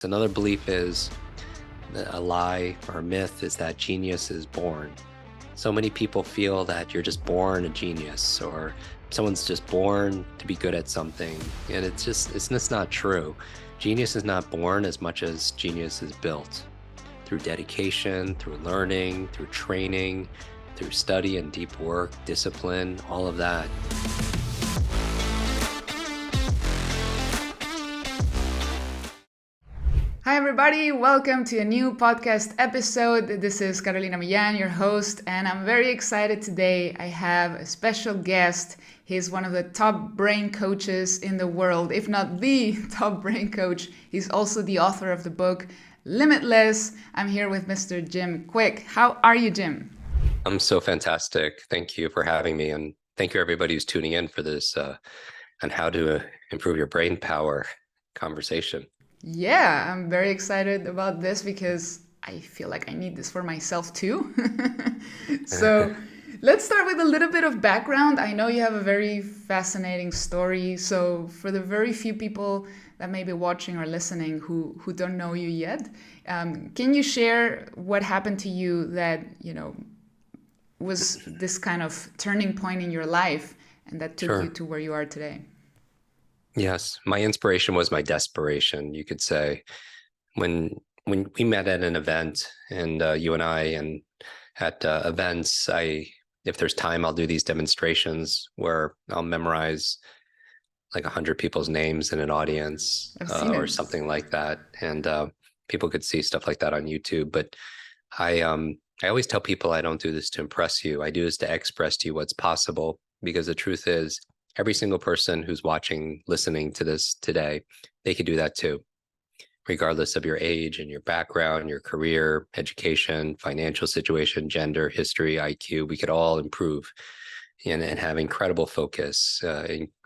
Another belief is a lie or a myth is that genius is born. So many people feel that you're just born a genius or someone's just born to be good at something. And it's not true. Genius is not born as much as genius is built through dedication, through learning, through training, through study and deep work, discipline, all of that. Hi, everybody. Welcome to a new podcast episode. This is Carolina Millan, your host, and I'm very excited today. I have a special guest. He's one of the top brain coaches in the world, if not the top brain coach. He's also the author of the book Limitless. I'm here with Mr. Jim Kwik. How are you, Jim? I'm so fantastic. Thank you for having me. And thank you, everybody who's tuning in for this on how to improve your brain power conversation. Yeah, I'm very excited about this because I feel like I need this for myself too. So let's start with a little bit of background. I know you have a very fascinating story. So for the very few people that may be watching or listening who don't know you yet, can you share what happened to you that, was this kind of turning point in your life and that took you Sure. to where you are today? Yes, my inspiration was my desperation, you could say. When we met at an event, and you and I, and at events, if there's time, I'll do these demonstrations where I'll memorize like 100 people's names in an audience I've seen or it. something like that, and people could see stuff like that on YouTube. But I always tell people I don't do this to impress you. I do this to express to you what's possible, because the truth is, every single person who's watching, listening to this today, they could do that too, regardless of your age and your background, your career, education, financial situation, gender, history, IQ. We could all improve and have incredible focus,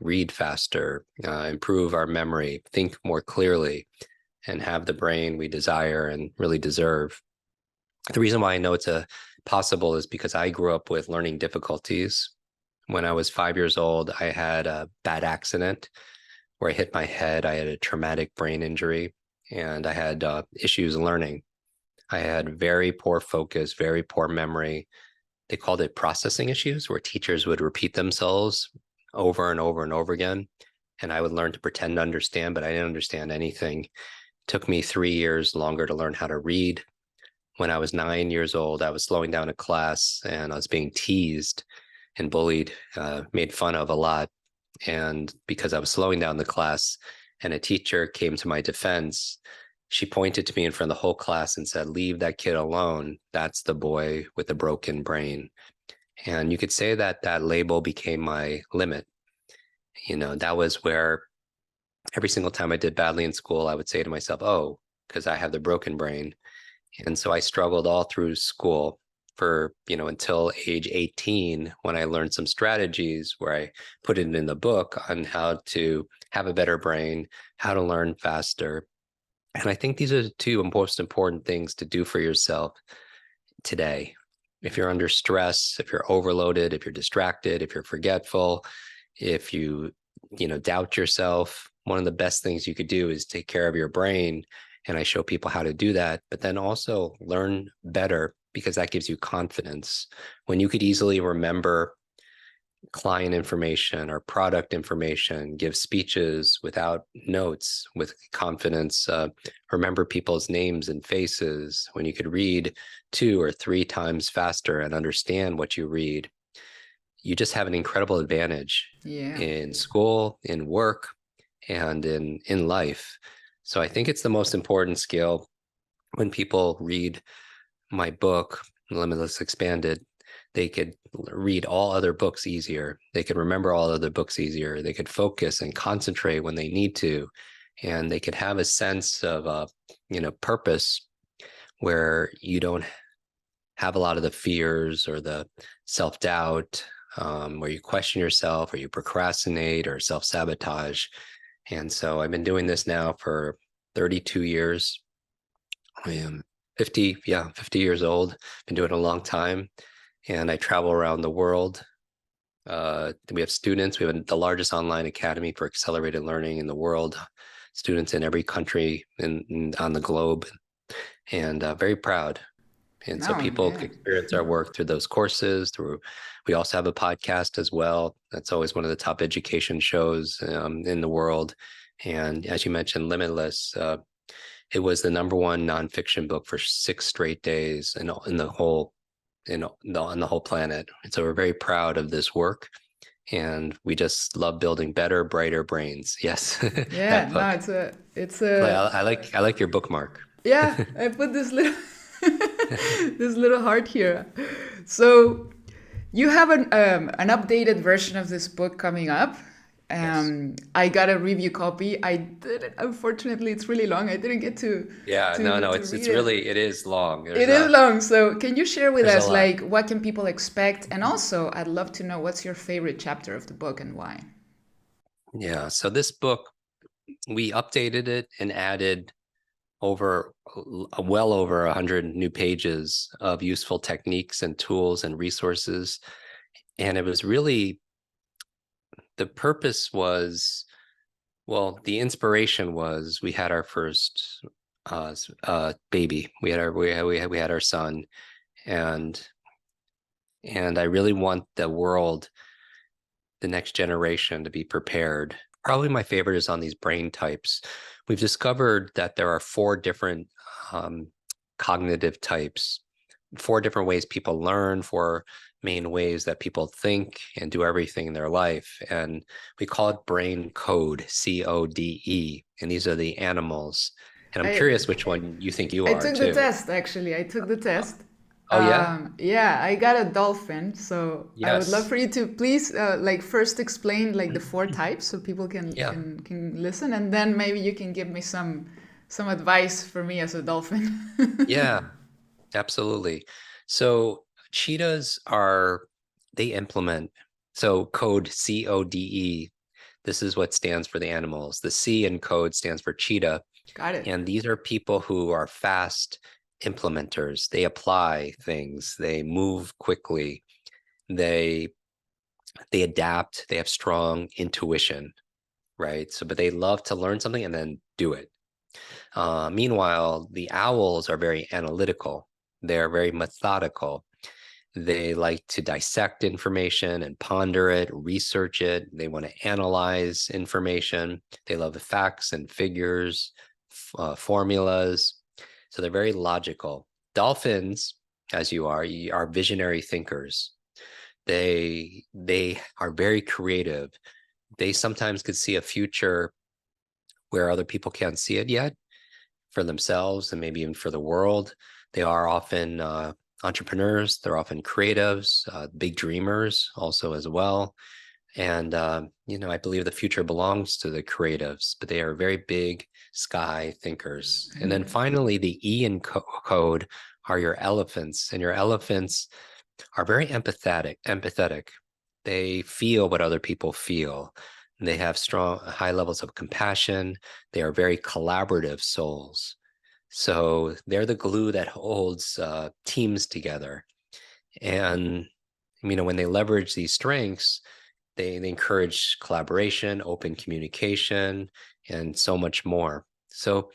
read faster, improve our memory, think more clearly, and have the brain we desire and really deserve. The reason why I know it's possible is because I grew up with learning difficulties. When I was 5 years old, I had a bad accident where I hit my head. I had a traumatic brain injury, and I had issues learning. I had very poor focus, very poor memory. They called it processing issues, where teachers would repeat themselves over and over and over again. And I would learn to pretend to understand, but I didn't understand anything. It took me 3 years longer to learn how to read. When I was 9 years old, I was slowing down a class and I was being teased and bullied, made fun of a lot. And because I was slowing down the class and a teacher came to my defense, she pointed to me in front of the whole class and said, "Leave that kid alone. That's the boy with the broken brain." And you could say that that label became my limit. That was where every single time I did badly in school, I would say to myself, "Oh, because I have the broken brain." And so I struggled all through school for, until age 18, when I learned some strategies where I put it in the book on how to have a better brain, how to learn faster. And I think these are the two most important things to do for yourself today. If you're under stress, if you're overloaded, if you're distracted, if you're forgetful, if you doubt yourself, one of the best things you could do is take care of your brain. And I show people how to do that, but then also learn better, because that gives you confidence. When you could easily remember client information or product information, give speeches without notes with confidence, remember people's names and faces, when you could read 2 or 3 times faster and understand what you read, you just have an incredible advantage Yeah. in school, in work, and in life. So I think it's the most important skill. When people read my book, Limitless Expanded, they could read all other books easier. They could remember all other books easier. They could focus and concentrate when they need to. And they could have a sense of, purpose, where you don't have a lot of the fears or the self-doubt, where you question yourself or you procrastinate or self-sabotage. And so I've been doing this now for 32 years. I am 50, 50 years old. Been doing it a long time. And I travel around the world. We have students. We have the largest online academy for accelerated learning in the world. students in every country on the globe, and very proud. And so No, people yeah. experience our work through those courses. Through, we also have a podcast as well. That's always one of the top education shows in the world. And as you mentioned, Limitless, it was the number one nonfiction book for 6 straight days in the whole on the whole planet. And so we're very proud of this work, and we just love building better, brighter brains. Yes, Yeah, that no, book. it's I, a I like your bookmark. yeah, I put this little this little heart here. So you have an updated version of this book coming up. Yes. I got a review copy. I did it. Unfortunately, it's really long. I didn't get Yeah, no, no, to it's read it. really, it is long. It is long. So can you share with There's a us, lot. like, what can people expect? And also, I'd love to know what's your favorite chapter of the book and why. Yeah, so this book, we updated it and added over well over 100 new pages of useful techniques and tools and resources. And it was really, the purpose was, well, the inspiration was we had our first baby. We had our son, and I really want the world, the next generation, to be prepared. Probably my favorite is on these brain types. We've discovered that there are 4 different um, cognitive types, 4 different ways people learn, 4 main ways that people think and do everything in their life. And we call it brain code, CODE. And these are the animals. And I'm I curious which one you think you I are took the too. test actually. I took the test. Oh, yeah? Yeah, I got a dolphin. So I would love Yes. for you to please like first explain like the 4 types so people Yeah. can listen, and then maybe you can give me some advice for me as a dolphin. Yeah, absolutely. So cheetahs are, they implement, so code CODE. This is what stands for the animals. The C in code stands for cheetah. Got it. And these are people who are fast implementers. They apply things, they move quickly, they adapt, they have strong intuition, right? So, but they love to learn something and then do it. Meanwhile, the owls are very analytical. They're very methodical. They like to dissect information and ponder it, research it. They want to analyze information. They love the facts and figures, formulas. So they're very logical. Dolphins, as you are visionary thinkers. They are very creative. They sometimes could see a future where other people can't see it yet, for themselves and maybe even for the world. They are often entrepreneurs. They're often creatives, big dreamers also as well. And I believe the future belongs to the creatives, but they are very big sky thinkers. And then finally, the E in code are your elephants, and your elephants are very empathetic. They feel what other people feel. They have strong, high levels of compassion. They are very collaborative souls. So they're the glue that holds teams together. And, when they leverage these strengths, they encourage collaboration, open communication, and so much more. So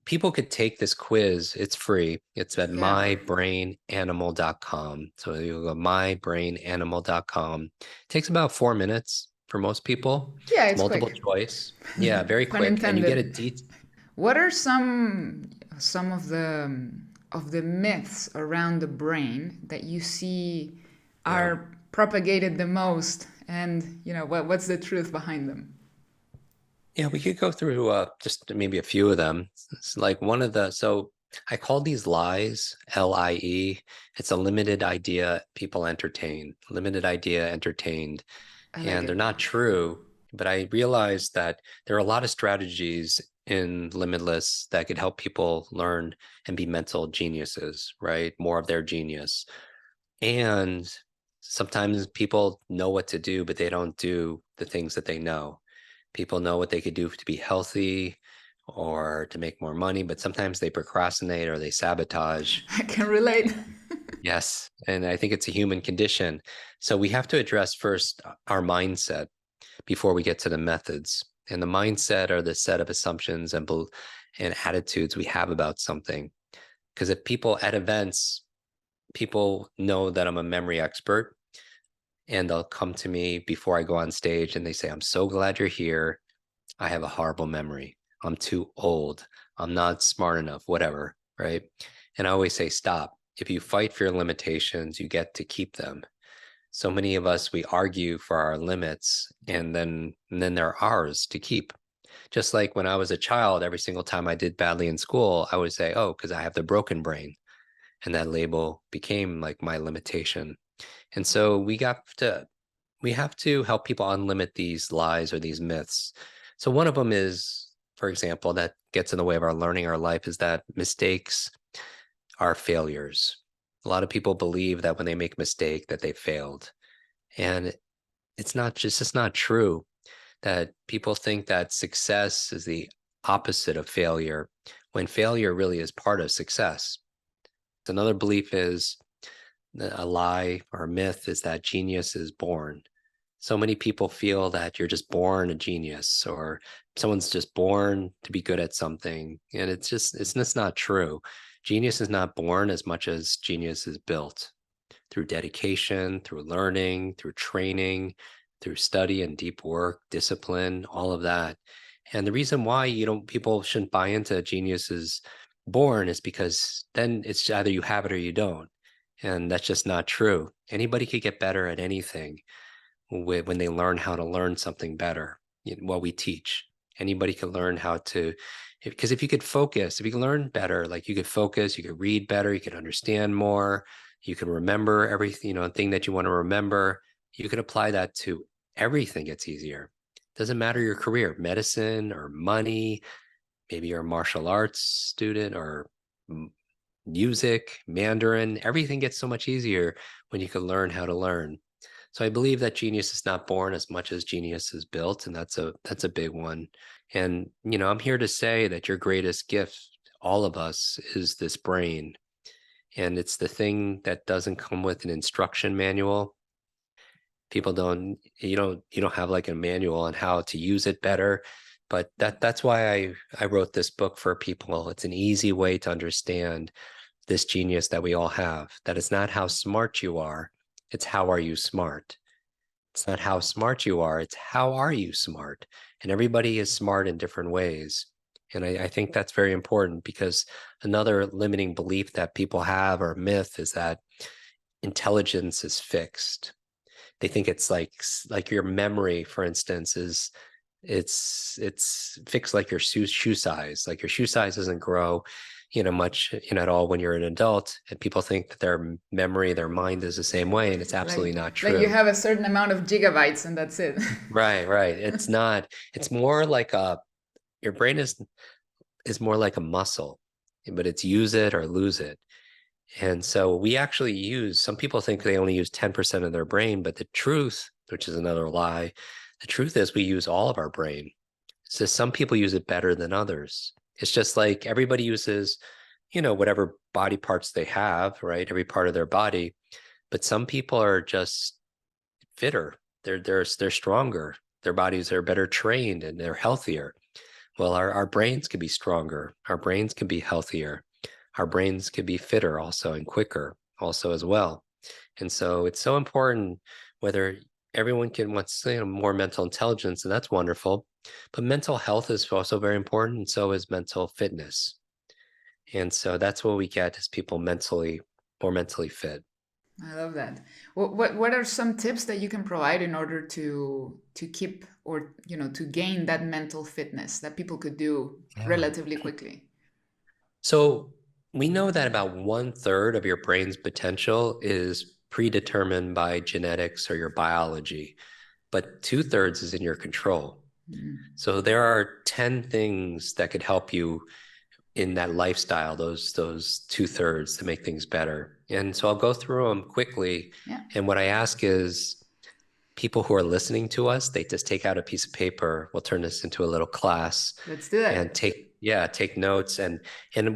people could take this quiz. It's free. It's at Yeah. mybrainanimal.com. So you go mybrainanimal.com. It takes about 4 minutes for most people. Yeah, It's it's multiple quick. choice. Yeah, very Pun quick. And you get a intended. detail. What are some of the myths around the brain that you see Yeah. are propagated the most, and what's the truth behind them? Yeah, we could go through just maybe a few of them. It's like one of the, so I call these lies, LIE. It's a limited idea people entertain, limited idea entertained. I like And they're it. not true, but I realized that there are a lot of strategies in Limitless that could help people learn and be mental geniuses, right? More of their genius. And sometimes people know what to do, but they don't do the things that they know. People know what they could do to be healthy or to make more money, but sometimes they procrastinate or they sabotage. I can relate. Yes. And I think it's a human condition. So we have to address first our mindset before we get to the methods. And the mindset are the set of assumptions and attitudes we have about something. Because if people at events, people know that I'm a memory expert, and they'll come to me before I go on stage and they say, I'm so glad you're here. I have a horrible memory. I'm too old. I'm not smart enough, whatever. Right. And I always say, stop. If you fight for your limitations, you get to keep them. So many of us, we argue for our limits, and then they're ours to keep. Just like when I was a child, every single time I did badly in school, I would say, oh, because I have the broken brain. And that label became like my limitation. And so we have to help people unlimit these lies or these myths. So one of them is, for example, that gets in the way of our learning our life is that mistakes are failures. A lot of people believe that when they make a mistake that they failed. And it's just not true, that people think that success is the opposite of failure, when failure really is part of success. Another belief is a lie or a myth is that genius is born. So many people feel that you're just born a genius, or someone's just born to be good at something. And it's not true. Genius is not born as much as genius is built through dedication, through learning, through training, through study and deep work, discipline, all of that. And the reason why people shouldn't buy into genius is born is because then it's either you have it or you don't. And that's just not true. Anybody could get better at anything when they learn how to learn something better, what we teach. Anybody can learn how to, because if you could focus, if you can learn better, like you could focus, you could read better, you could understand more, you can remember everything, thing that you want to remember, you can apply that to everything. Gets easier. Doesn't matter your career, medicine or money, maybe you're a martial arts student or music, Mandarin, everything gets so much easier when you can learn how to learn. So I believe that genius is not born as much as genius is built, and that's a big one. And I'm here to say that your greatest gift, all of us, is this brain. And it's the thing that doesn't come with an instruction manual. People don't, you don't have like a manual on how to use it better. But that's why I wrote this book for people. It's an easy way to understand this genius that we all have, that it's not how smart you are, it's how are you smart. It's not how smart you are, it's how are you smart. And everybody is smart in different ways. And I think that's very important, because another limiting belief that people have, or myth, is that intelligence is fixed. They think it's like your memory, for instance, is it's fixed like your shoe size. Like your shoe size doesn't grow, much, at all when you're an adult. And people think that their memory, their mind is the same way, and it's absolutely not Like you true. have a certain amount of gigabytes and that's it. Right, right. It's not. It's more like your brain is more like a muscle, but it's use it or lose it. And so we actually some people think they only use 10% of their brain, but the truth, which is another lie, the truth is we use all of our brain. So some people use it better than others. It's just like everybody uses, whatever body parts they have, right? Every part of their body. But some people are just fitter. They're stronger. Their bodies are better trained and they're healthier. Well, our brains can be stronger. Our brains can be healthier. Our brains can be fitter also, and quicker also as well. And so it's so important, whether everyone can want more mental intelligence, and that's wonderful. But mental health is also very important, and so is mental fitness. And so that's what we get, is people more mentally fit. I love that. What are some tips that you can provide in order to keep, or to gain that mental fitness that people could do Yeah. relatively quickly? So we know that about 1/3 of your brain's potential is predetermined by genetics or your biology, but 2/3 is in your control. Mm. So there are 10 things that could help you in that lifestyle, those 2/3, to make things better. And so I'll go through them quickly. Yeah, And what I ask is, people who are listening to us, they just take out a piece of paper. We'll turn this into a little class let's do and that. take notes. And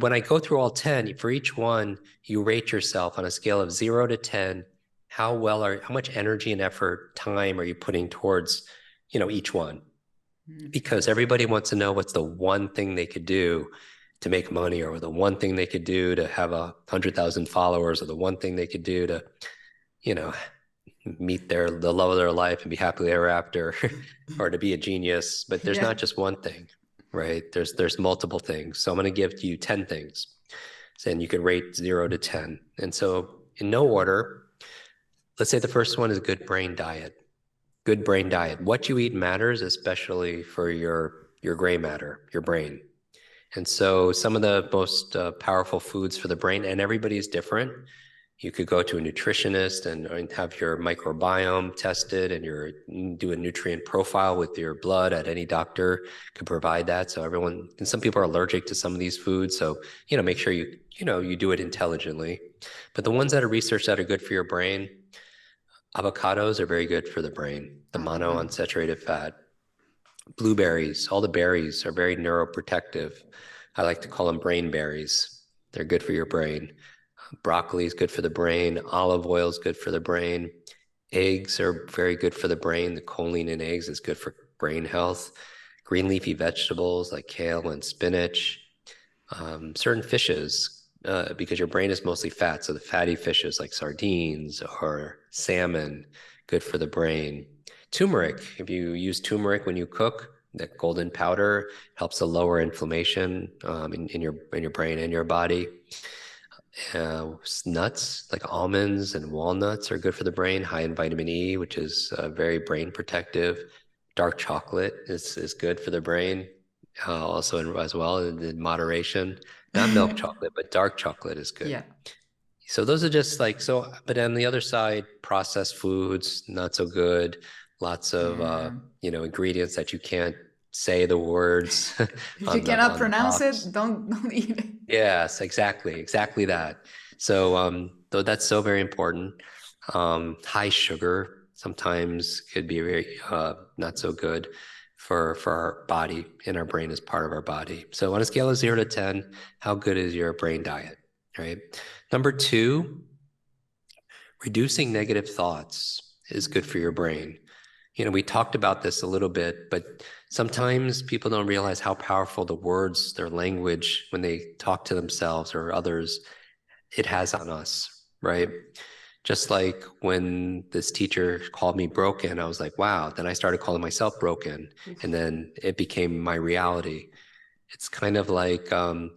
when I go through all 10, for each one, you rate yourself on a scale of 0 to 10. How much energy and effort, time are you putting towards, each one? because everybody wants to know what's the one thing they could do to make money, or the one thing they could do to have 100,000 followers, or the one thing they could do to, you know, meet the love of their life and be happily ever after, or to be a genius. But there's Yeah. not just one thing, right? There's multiple things. So I'm going to give you 10 things, and you can rate 0 to 10. And so in no order, let's say the first one is good brain diet. Good brain diet. What you eat matters, especially for your gray matter, your brain. And so some of the most powerful foods for the brain, and everybody's different. You could go to a nutritionist and have your microbiome tested, and do a nutrient profile with your blood. At any doctor could provide that. So everyone, and some people are allergic to some of these foods. So, make sure you do it intelligently. But the ones that are researched that are good for your brain, avocados are very good for the brain, the Avocado. monounsaturated fat. Blueberries, all the berries are very neuroprotective. I like to call them brain berries. They're good for your brain. Broccoli is good for the brain. Olive oil is good for the brain. Eggs are very good for the brain. The choline in eggs is good for brain health. Green leafy vegetables like kale and spinach. Certain fishes, because your brain is mostly fat. So the fatty fishes like sardines or salmon, good for the brain. Turmeric, if you use turmeric when you cook, that golden powder helps to lower inflammation in your brain and your body. Nuts like almonds and walnuts are good for the brain, high in vitamin E, which is very brain protective. Dark chocolate is good for the brain, also as well in moderation. Not milk chocolate, but dark chocolate is good. Yeah. So those are just like so. But on the other side, processed foods not so good. Lots of Yeah. ingredients that you can't say the words If you on the cannot on the pronounce it, box. don't eat it. Yes, exactly that. So, though that's so very important. High sugar sometimes could be very not so good for our body, and our brain is part of our body. So, on a scale of 0 to 10, how good is your brain diet? Right. Number two, reducing negative thoughts is good for your brain. We talked about this a little bit, but sometimes people don't realize how powerful the words, their language, when they talk to themselves or others, it has on us, right? Just like when this teacher called me broken, I was like, wow. Then I started calling myself broken, and then it became my reality. It's kind of like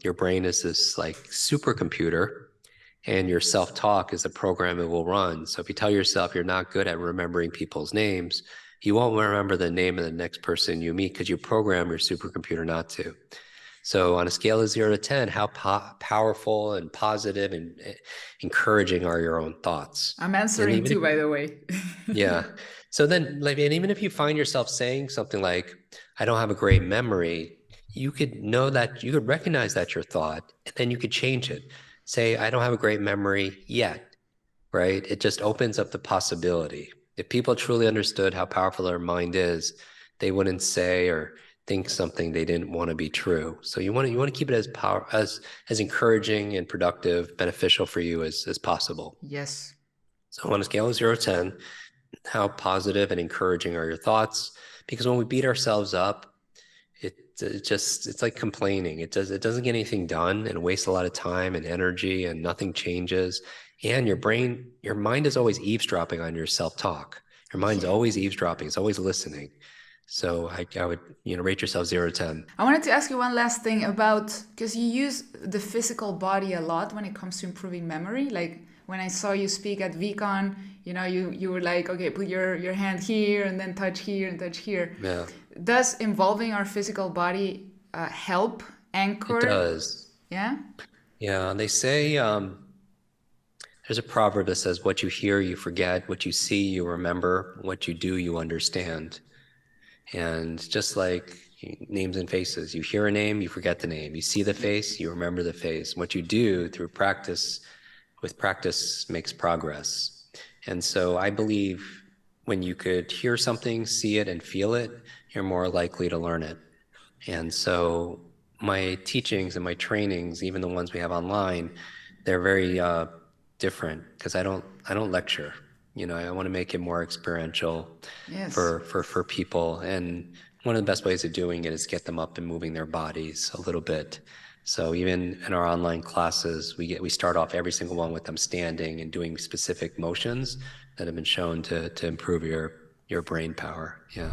your brain is this like supercomputer, and your self-talk is the program it will run. So if you tell yourself you're not good at remembering people's names, you won't remember the name of the next person you meet because you program your supercomputer not to. So on a scale of 0 to 10, how powerful and positive and encouraging are your own thoughts? I'm And answering even if, too, by the way. yeah. So then, like, and even if you find yourself saying something like, I don't have a great memory, you could know that you could recognize that's your thought, and then you could change it. Say, I don't have a great memory yet, right? It just opens up the possibility. If people truly understood how powerful their mind is, they wouldn't say or think something they didn't want to be true. So you want to keep it as encouraging and productive, beneficial for you as possible. Yes. So on a scale of 0 to 10, how positive and encouraging are your thoughts? Because when we beat ourselves up, it's like complaining. It doesn't get anything done, and wastes a lot of time and energy, and nothing changes. And your mind is always eavesdropping on your self-talk. Your mind's Yeah. always eavesdropping. It's always listening. So I would, rate yourself 0 to 10. I wanted to ask you one last thing about because you use the physical body a lot when it comes to improving memory. Like when I saw you speak at VCon, you were like, okay, put your hand here and then touch here and touch here. Yeah, Does involving our physical body help it anchor? does. Yeah. Yeah, they say there's a proverb that says, "What you hear, you forget. What you see, you remember. What you do, you understand." And just like names and faces, you hear a name, you forget the name. You see the face, you remember the face. What you do through practice, with practice, makes progress. And so I believe when you could hear something, see it, and feel it, you're more likely to learn it. And so my teachings and my trainings, even the ones we have online, they're very different because I don't lecture. I want to make it more experiential Yes. for people. And one of the best ways of doing it is get them up and moving their bodies a little bit. So even in our online classes, we start off every single one with them standing and doing specific motions that have been shown to improve your brain power. Yeah.